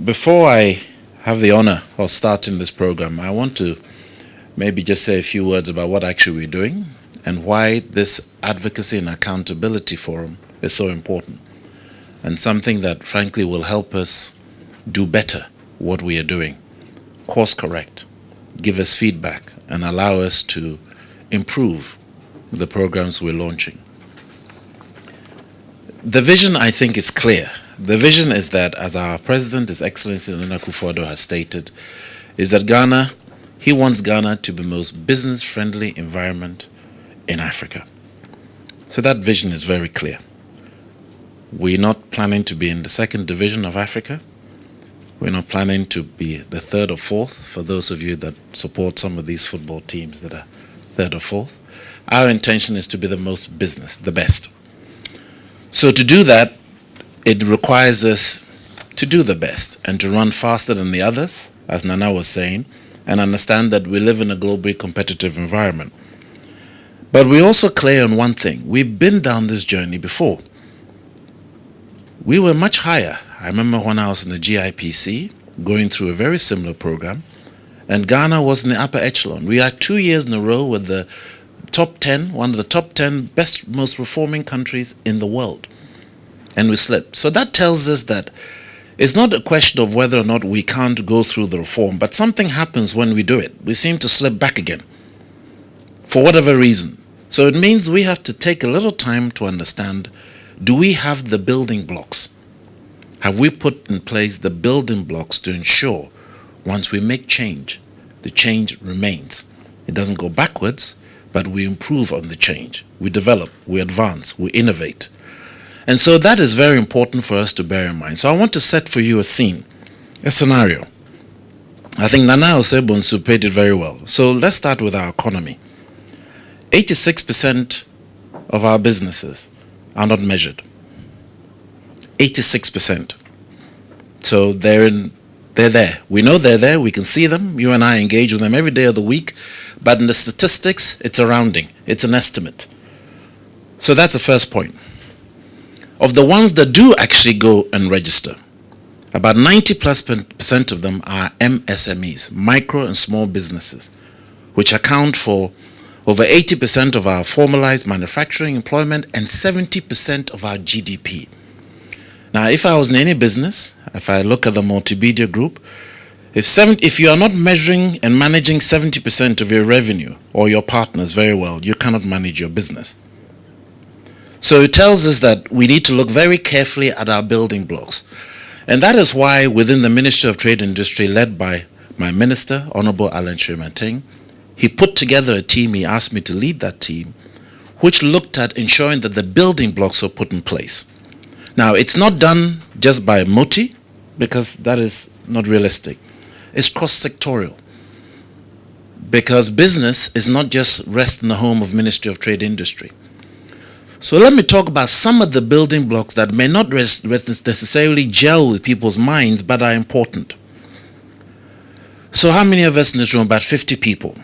Before I have the honor of starting this program, I want to maybe just say a few words about what actually we're doing and why this Advocacy and Accountability Forum is so important, and something that frankly will help us do better what we are doing, course correct, give us feedback, and allow us to improve the programs we're launching. The vision, I think, is clear. The vision is that, as our President, His Excellency Nana Akufo-Addo has stated, is that he wants Ghana to be the most business-friendly environment in Africa. So that vision is very clear. We're not planning to be in the second division of Africa. We're not planning to be the third or fourth, for those of you that support some of these football teams that are third or fourth. Our intention is to be the most business, the best. So to do that, it requires us to do the best and to run faster than the others, as Nana was saying, and understand that we live in a globally competitive environment. But we're also clear on one thing. We've been down this journey before. We were much higher. I remember when I was in the GIPC, going through a very similar program, and Ghana was in the upper echelon. We are 2 years in a row with the top 10, one of the top 10 best, most performing countries in the world. And we slipped. So that tells us that it's not a question of whether or not we can't go through the reform, but something happens when we do it. We seem to slip back again, for whatever reason. So it means we have to take a little time to understand, do we have the building blocks? Have we put in place the building blocks to ensure once we make change, the change remains? It doesn't go backwards, but we improve on the change. We develop, we advance, we innovate. And so that is very important for us to bear in mind. So I want to set for you a scene, a scenario. I think Nana Osebonsu paid it very well. So let's start with our economy. 86% of our businesses are not measured. 86%. So they're there. We know they're there. We can see them. You and I engage with them every day of the week. But in the statistics, it's a rounding. It's an estimate. So that's the first point. Of the ones that do actually go and register, about 90+% of them are MSMEs, micro and small businesses, which account for over 80% of our formalized manufacturing employment and 70% of our GDP. Now, if I was in any business, if I look at the multimedia group, if you are not measuring and managing 70% of your revenue or your partners very well, you cannot manage your business. So it tells us that we need to look very carefully at our building blocks. And that is why within the Ministry of Trade and Industry, led by my minister, Honorable Alan Shrimanting, he put together a team, he asked me to lead that team, which looked at ensuring that the building blocks were put in place. Now, it's not done just by Moti, because that is not realistic. It's cross-sectorial. Because business is not just rest in the home of Ministry of Trade and Industry. So let me talk about some of the building blocks that may not necessarily gel with people's minds, but are important. So how many of us in this room? About 50 people.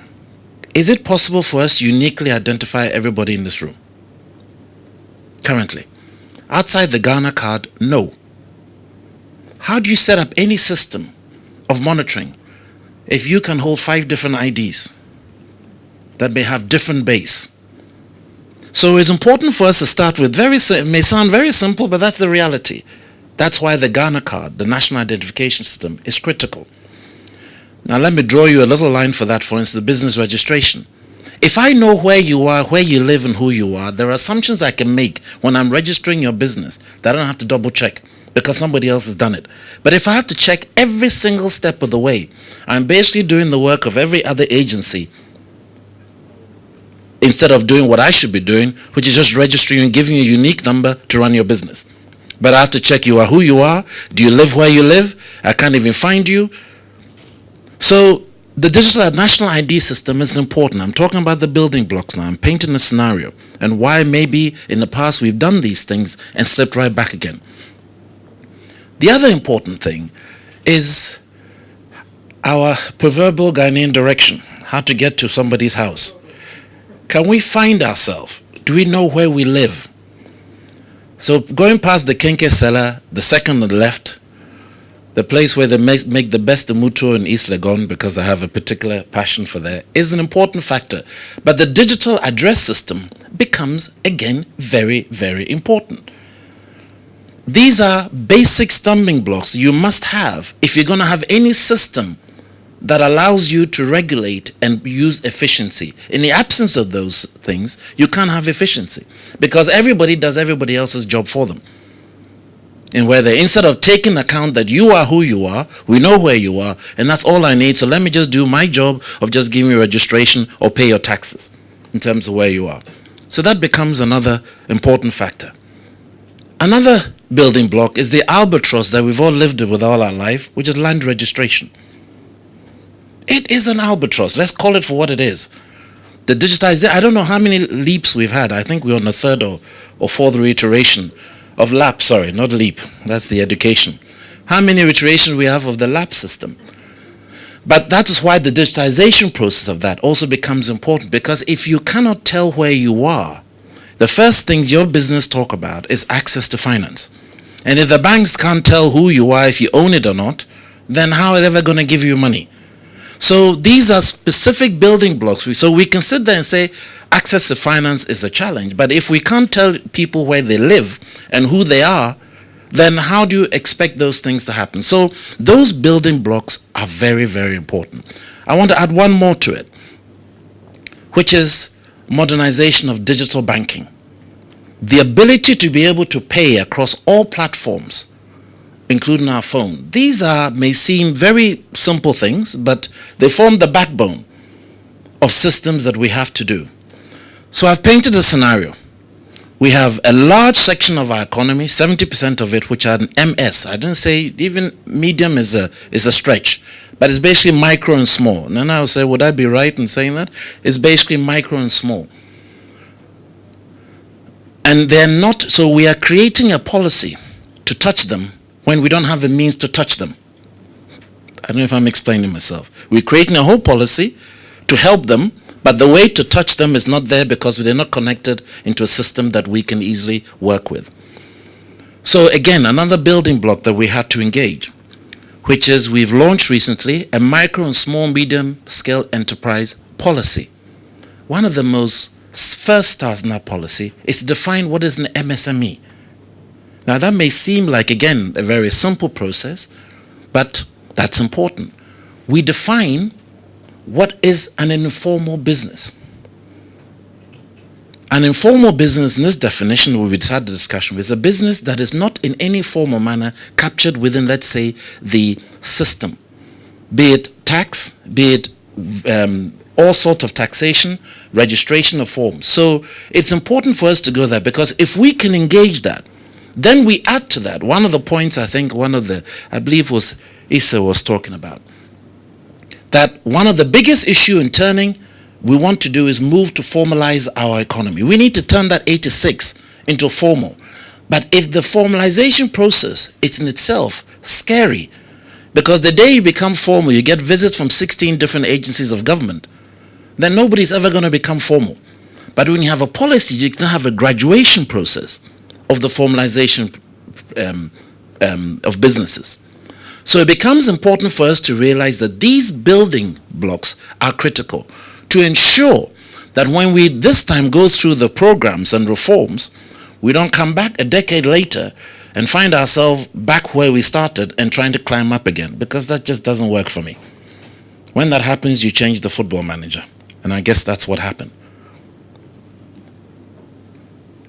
Is it possible for us to uniquely identify everybody in this room? Currently. Outside the Ghana card, no. How do you set up any system of monitoring if you can hold 5 different IDs that may have different base? So it's important for us to start with it may sound very simple, but that's the reality. That's why the Ghana card, the National Identification System, is critical. Now let me draw you a little line for that, for instance, business registration. If I know where you are, where you live, and who you are, there are assumptions I can make when I'm registering your business that I don't have to double check because somebody else has done it. But if I have to check every single step of the way, I'm basically doing the work of every other agency instead of doing what I should be doing, which is just registering and giving you a unique number to run your business. But I have to check you are who you are. Do you live where you live? I can't even find you. So the digital national ID system is important. I'm talking about the building blocks now. I'm painting a scenario and why maybe in the past we've done these things and slipped right back again. The other important thing is our proverbial Ghanaian direction, how to get to somebody's house. Can we find ourselves? Do we know where we live? So going past the Kenke cellar, the second on the left, the place where they make the best mutuo in East Legon, because I have a particular passion for that, is an important factor. But the digital address system becomes, again, very, very important. These are basic stumbling blocks you must have if you're going to have any system that allows you to regulate and use efficiency. In the absence of those things, you can't have efficiency, because everybody does everybody else's job for them. And whether instead of taking account that you are who you are, we know where you are, and that's all I need, so let me just do my job of just giving you registration or pay your taxes in terms of where you are. So that becomes another important factor. Another building block is the albatross that we've all lived with all our life, which is land registration. It is an albatross. Let's call it for what it is. The digitization, I don't know how many leaps we've had. I think we're on the third or fourth reiteration of LAP, sorry, not LEAP. That's the education. How many iterations we have of the LAP system. But that is why the digitization process of that also becomes important, because if you cannot tell where you are, the first things your business talk about is access to finance. And if the banks can't tell who you are, if you own it or not, then how are they ever going to give you money? So these are specific building blocks. So we can sit there and say access to finance is a challenge, but if we can't tell people where they live and who they are, then how do you expect those things to happen? So those building blocks are very, very important. I want to add one more to it, which is modernization of digital banking. The ability to be able to pay across all platforms, including our phone. These may seem very simple things, but they form the backbone of systems that we have to do. So I've painted a scenario. We have a large section of our economy, 70% of it, which are MS. I didn't say even medium is a stretch, but it's basically micro and small. And then I'll say, would I be right in saying that? It's basically micro and small. And they're not, so we are creating a policy to touch them when we don't have a means to touch them. I don't know if I'm explaining myself. We're creating a whole policy to help them, but the way to touch them is not there because they're not connected into a system that we can easily work with. So again, another building block that we had to engage, which is we've launched recently a micro and small medium scale enterprise policy. One of the most first stars in that policy is to define what is an MSME. Now that may seem like, again, a very simple process, but that's important. We define what is an informal business. An informal business, in this definition, we had the discussion with, is a business that is not in any form or manner captured within, let's say, the system. Be it tax, be it all sorts of taxation, registration of forms. So it's important for us to go there, because if we can engage that, then we add to that. One of the points, I think, I believe was Issa was talking about, that one of the biggest issue in turning we want to do is move to formalize our economy. We need to turn that 86 into formal. But if the formalization process is in itself scary, because the day you become formal, you get visits from 16 different agencies of government, then nobody's ever going to become formal. But when you have a policy, you can have a graduation process of the formalization of businesses. So it becomes important for us to realize that these building blocks are critical to ensure that when we this time go through the programs and reforms, we don't come back a decade later and find ourselves back where we started and trying to climb up again, because that just doesn't work for me. When that happens, you change the football manager. And I guess that's what happened.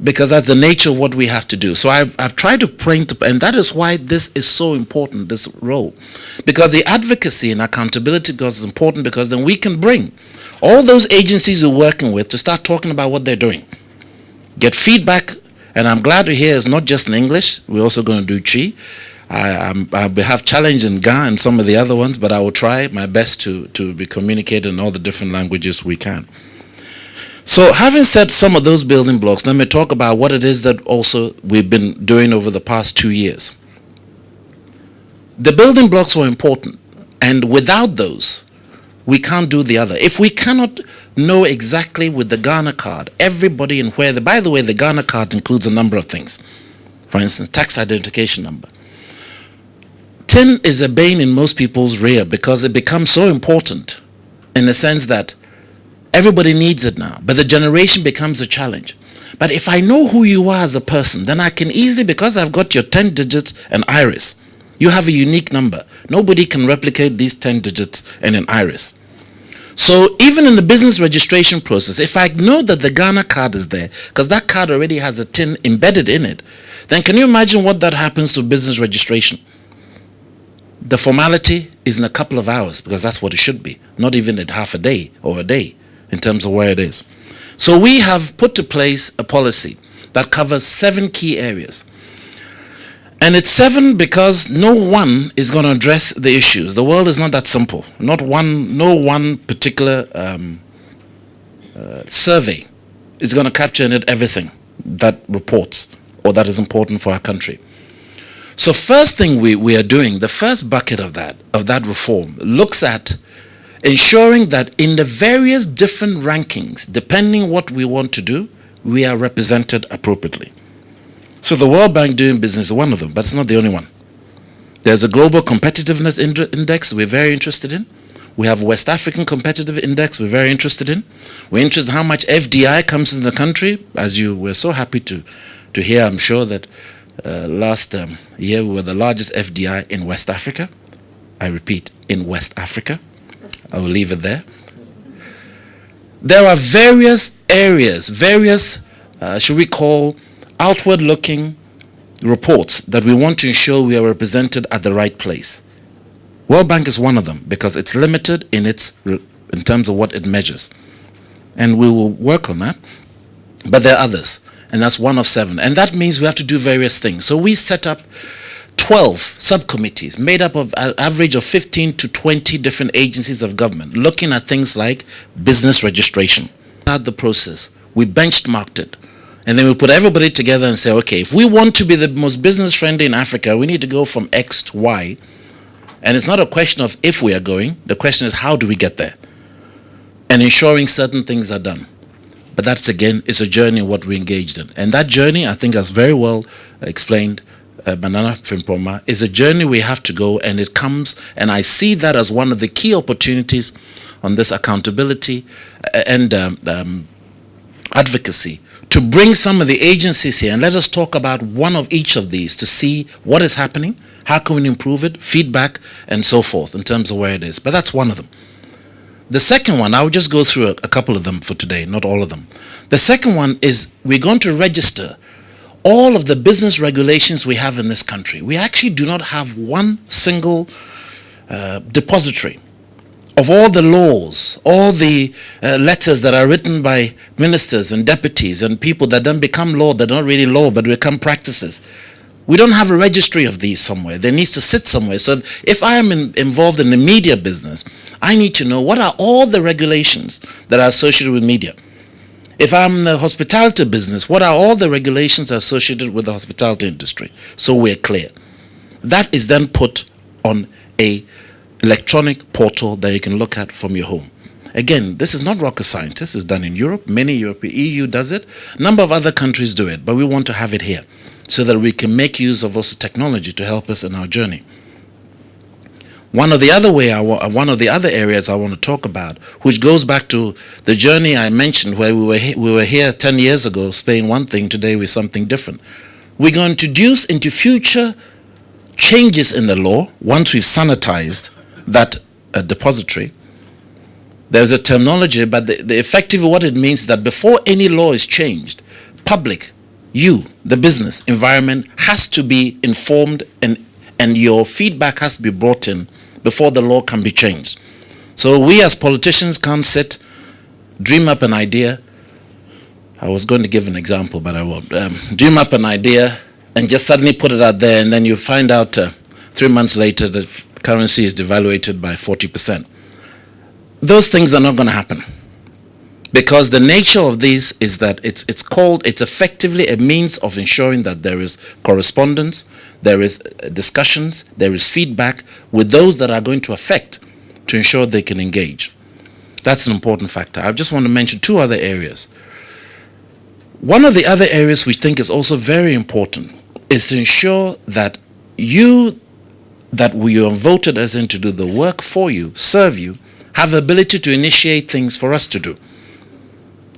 Because that's the nature of what we have to do. So I've tried to paint, and that is why this is so important, this role. Because the advocacy and accountability is important, because then we can bring all those agencies we're working with to start talking about what they're doing. Get feedback, and I'm glad to hear it's not just in English. We're also going to do Chi. I have challenge in Ga and some of the other ones, but I will try my best to be communicated in all the different languages we can. So having said some of those building blocks, let me talk about what it is that also we've been doing over the past 2 years. The building blocks are important, and without those, we can't do the other. If we cannot know exactly with the Ghana card, everybody and where, by the way, the Ghana card includes a number of things. For instance, tax identification number. tin is a bane in most people's rear because it becomes so important in the sense that everybody needs it now, but the generation becomes a challenge. But if I know who you are as a person, then I can easily, because I've got your 10 digits and iris, you have a unique number. Nobody can replicate these 10 digits and an iris. So even in the business registration process, if I know that the Ghana card is there, because that card already has a tin embedded in it, then can you imagine what that happens to business registration? The formality is in a couple of hours, because that's what it should be, not even in half a day or a day in terms of where it is. So we have put to place a policy that covers 7 key areas. And it's 7 because no one is going to address the issues. The world is not that simple. No one particular survey is going to capture in it everything that reports or that is important for our country. So first thing we are doing, the first bucket of that reform looks at ensuring that in the various different rankings, depending what we want to do, we are represented appropriately. So the World Bank doing business is one of them, but it's not the only one. There's a Global Competitiveness Index we're very interested in. We have West African Competitive Index we're very interested in. We're interested in how much FDI comes into the country. As you were so happy to hear, I'm sure that last year we were the largest FDI in West Africa. I repeat, in West Africa. I will leave it there. There are various areas, should we call, outward-looking reports that we want to ensure we are represented at the right place. World Bank is one of them because it's limited in terms of what it measures. And we will work on that. But there are others, and that's one of 7. And that means we have to do various things. So we set up 12 subcommittees made up of an average of 15 to 20 different agencies of government looking at things like business registration. At the process, we benchmarked it, and then we put everybody together and say, okay, if we want to be the most business friendly in Africa, we need to go from X to Y. And it's not a question of if we are going, the question is how do we get there? And ensuring certain things are done. But that's, again, is a journey what we engaged in. And that journey, I think, as very well explained Banana Frimpoma, is a journey we have to go, and it comes, and I see that as one of the key opportunities on this accountability and advocacy, to bring some of the agencies here and let us talk about one of each of these to see what is happening, how can we improve it, feedback, and so forth in terms of where it is. But that's one of them. The second one, I'll just go through a couple of them for today, not all of them. The second one is we're going to register all of the business regulations we have in this country. We actually do not have one single depository of all the laws, all the letters that are written by ministers and deputies and people that then become law, that are not really law, but become practices. We don't have a registry of these somewhere. They need to sit somewhere. So if I am involved in the media business, I need to know what are all the regulations that are associated with media. If I'm in the hospitality business, what are all the regulations associated with the hospitality industry? So we're clear. That is then put on a electronic portal that you can look at from your home. Again, this is not rocket science. This is done in Europe. Many European EU does it. A number of other countries do it, but we want to have it here so that we can make use of also technology to help us in our journey. One of the other areas I want to talk about, which goes back to the journey I mentioned where we were here 10 years ago saying one thing, today with something different. We're going to introduce into future changes in the law, once we've sanitized that depository. There's a terminology, but the effective what it means is that before any law is changed, public, you, the business environment, has to be informed and your feedback has to be brought in before the law can be changed. So we as politicians can't sit, dream up an idea. I was going to give an example, but I won't. Dream up an idea and just suddenly put it out there, and then you find out 3 months later that currency is devaluated by 40%. Those things are not going to happen. Because the nature of these is that it's effectively a means of ensuring that there is correspondence, there is discussions, there is feedback with those that are going to affect to ensure they can engage. That's an important factor. I just want to mention 2 other areas. One of the other areas we think is also very important is to ensure that you that we are voted as in to do the work for you, serve you, have the ability to initiate things for us to do.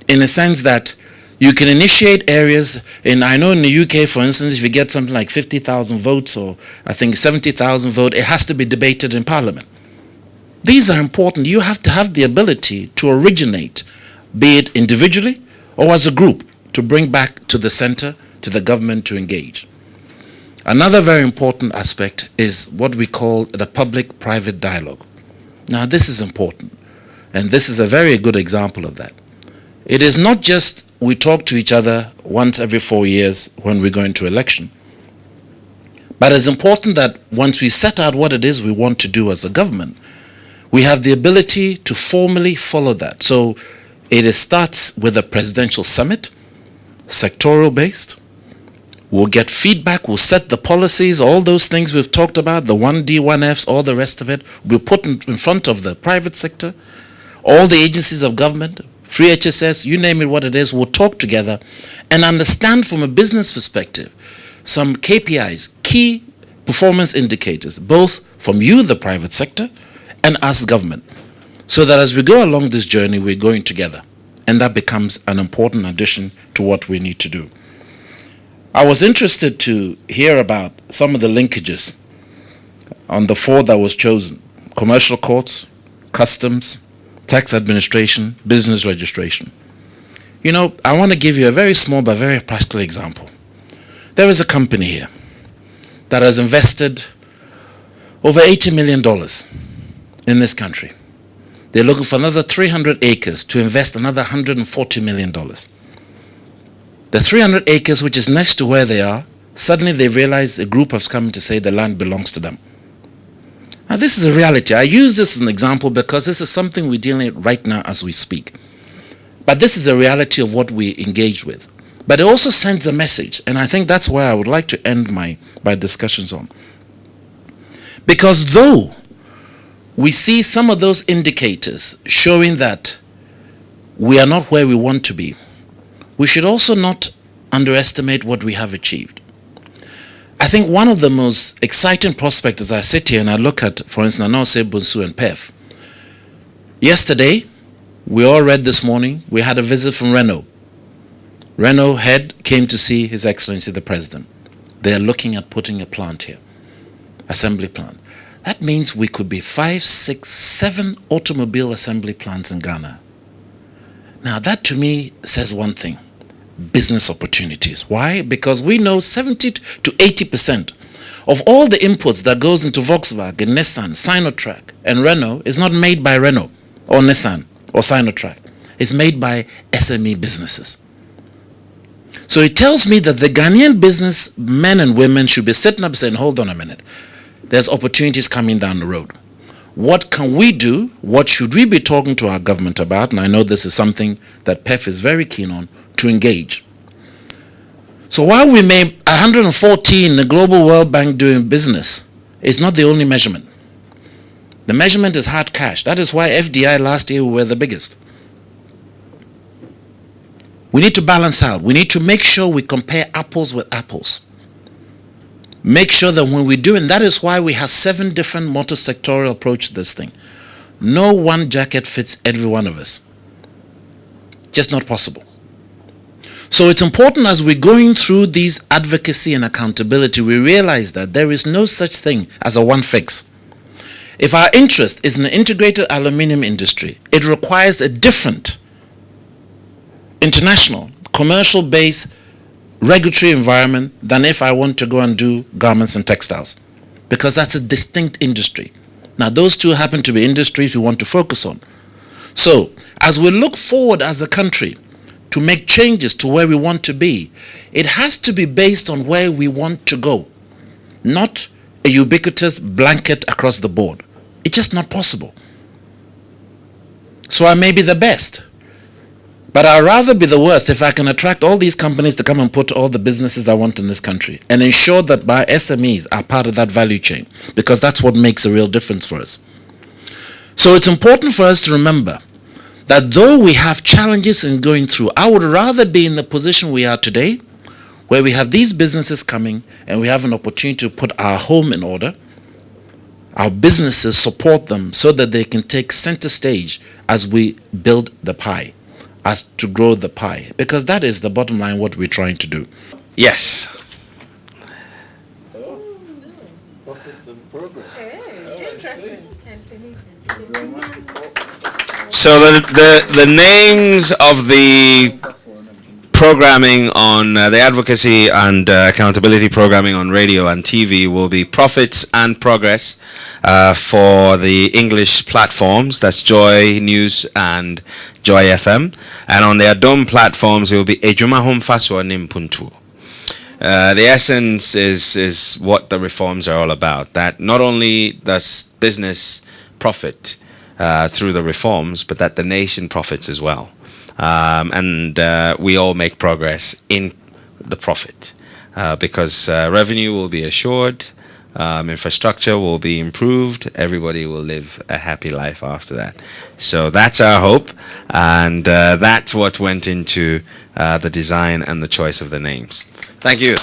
In a sense that you can initiate areas, I know in the UK, for instance, if you get something like 50,000 votes or I think 70,000 votes, it has to be debated in Parliament. These are important. You have to have the ability to originate, be it individually or as a group, to bring back to the center, to the government to engage. Another very important aspect is what we call the public-private dialogue. Now, this is important, and this is a very good example of that. It is not just we talk to each other once every 4 years when we go into election, but it's important that once we set out what it is we want to do as a government, we have the ability to formally follow that. So it starts with a presidential summit, sectoral based. We'll get feedback, we'll set the policies, all those things we've talked about, the 1D, 1Fs, all the rest of it, we'll put in front of the private sector, all the agencies of government, free HSS, you name it what it is, we'll talk together and understand from a business perspective some KPIs, key performance indicators, both from you, the private sector, and us, government, so that as we go along this journey, we're going together. And that becomes an important addition to what we need to do. I was interested to hear about some of the linkages on the 4 that was chosen: commercial courts, customs, tax administration, business registration. I want to give you a very small but very practical example. There is a company here that has invested over $80 million in this country. They're looking for another 300 acres to invest another $140 million. The 300 acres, which is next to where they are, suddenly they realize a group has come to say the land belongs to them. Now, this is a reality. I use this as an example because this is something we're dealing with right now as we speak. But this is a reality of what we engage with. But it also sends a message, and I think that's where I would like to end my discussions on. Because though we see some of those indicators showing that we are not where we want to be, we should also not underestimate what we have achieved. I think one of the most exciting prospects as I sit here and I look at, for instance, Nanose, Bunsu and PEF. Yesterday, we all read this morning, we had a visit from Renault. Renault head came to see His Excellency the President. They are looking at putting a plant here, assembly plant. That means we could be 5, 6, 7 automobile assembly plants in Ghana. Now that to me says one thing: business opportunities. Why? Because we know 70 to 80% of all the inputs that goes into Volkswagen, Nissan, Sinotruk and Renault is not made by Renault or Nissan or Sinotruk. It's made by SME businesses. So it tells me that the Ghanaian business men and women should be sitting up saying, hold on a minute, there's opportunities coming down the road. What can we do? What should we be talking to our government about? And I know this is something that PEF is very keen on, to engage. So while we may 114 the Global World Bank doing business, it's not the only measurement. The measurement is hard cash. That is why FDI last year we were the biggest. We need to balance out. We need to make sure we compare apples with apples. Make sure that when we do, and that is why we have 7 different multi-sectorial approach to this thing. No one jacket fits every one of us. Just not possible. So it's important as we're going through these advocacy and accountability, we realize that there is no such thing as a one fix. If our interest is in the integrated aluminium industry, it requires a different international, commercial-based regulatory environment than if I want to go and do garments and textiles, because that's a distinct industry. Now, those two happen to be industries we want to focus on. So, as we look forward as a country to make changes to where we want to be, it has to be based on where we want to go, not a ubiquitous blanket across the board. It's just not possible. So I may be the best, but I'd rather be the worst if I can attract all these companies to come and put all the businesses I want in this country and ensure that my SMEs are part of that value chain, because that's what makes a real difference for us. So it's important for us to remember that though we have challenges in going through, I would rather be in the position we are today, where we have these businesses coming and we have an opportunity to put our home in order, our businesses support them so that they can take center stage as we build the pie, as to grow the pie, because that is the bottom line what we're trying to do. Yes. Profits and progress. Interesting. So the names of the programming on the advocacy and accountability programming on radio and TV will be Profits and Progress for the English platforms. That's Joy News and Joy FM. And on the Adom platforms, it will be Ejuma Homfaso Nimpuntu. The essence is what the reforms are all about. That not only does business profit through the reforms, but that the nation profits as well. And we all make progress in the profit because revenue will be assured, infrastructure will be improved, everybody will live a happy life after that. So that's our hope, and that's what went into the design and the choice of the names. Thank you.